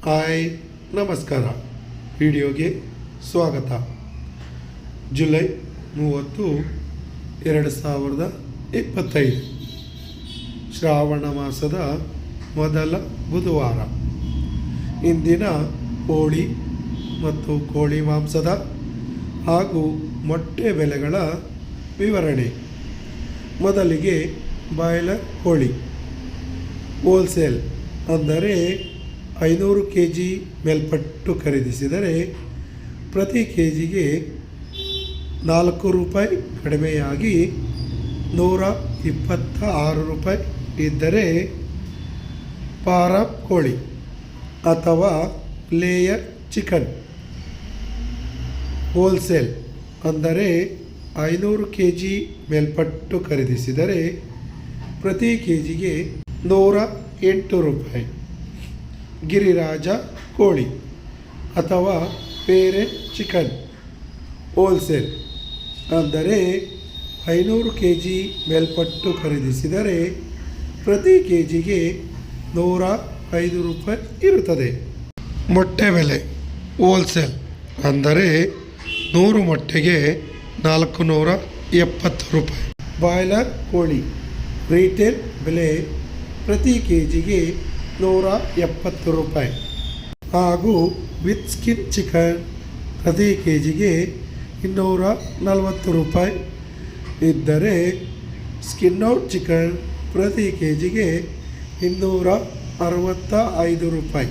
Hi ನಮಸ್ಕಾರ. ವಿಡಿಯೋಗೆ ಸ್ವಾಗತ. ಜುಲೈ 30, 2025 ಶ್ರಾವಣ ಮಾಸದ ಮೊದಲ ಬುಧವಾರ. ಇಂದಿನ ಕೋಳಿ ಮತ್ತು ಕೋಳಿ ಮಾಂಸದ ಹಾಗೂ ಮೊಟ್ಟೆ ಬೆಲೆಗಳ ವಿವರಣೆ. ಮೊದಲಿಗೆ ಬಾಯ್ಲರ್ ಕೋಳಿ ಹೋಲ್ಸೇಲ್ ಅಂದರೆ 500 kg ಮೇಲ್ಪಟ್ಟು ಖರೀದಿಸಿದರೆ ಪ್ರತಿ ಕೆ ಜಿಗೆ ₹4 ಕಡಿಮೆಯಾಗಿ ₹126 ಇದ್ದರೆ ಫಾರಂ ಕೋಳಿ ಅಥವಾ ಲೇಯರ್ ಚಿಕನ್ ಹೋಲ್ಸೇಲ್ ಅಂದರೆ 500 kg ಮೇಲ್ಪಟ್ಟು ಖರೀದಿಸಿದರೆ ಪ್ರತಿ ಕೆ ಜಿಗೆ ₹108. ಗಿರಿರಾಜ ಕೋಳಿ ಅಥವಾ ಪೇರೆಂಟ್ ಚಿಕನ್ ಹೋಲ್ಸೇಲ್ ಅಂದರೆ 500 kg ಮೇಲ್ಪಟ್ಟು ಖರೀದಿಸಿದರೆ ಪ್ರತಿ ಕೆ ಜಿಗೆ ₹105 ಇರುತ್ತದೆ. ಮೊಟ್ಟೆ ಬೆಲೆ ಹೋಲ್ಸೇಲ್ ಅಂದರೆ 100 ಮೊಟ್ಟೆಗೆ ₹470. ಬಾಯ್ಲರ್ ಕೋಳಿ ರೀಟೇಲ್ ಬೆಲೆ ಪ್ರತಿ ಕೆ ಜಿಗೆ ₹170 ಹಾಗೂ ವಿತ್ ಸ್ಕಿನ್ ಚಿಕನ್ ಪ್ರತಿ ಕೆ ಜಿಗೆ ₹240 ಇದ್ದರೆ ಸ್ಕಿನ್ ಔಟ್ ಚಿಕನ್ ಪ್ರತಿ ಕೆ ಜಿಗೆ ₹265.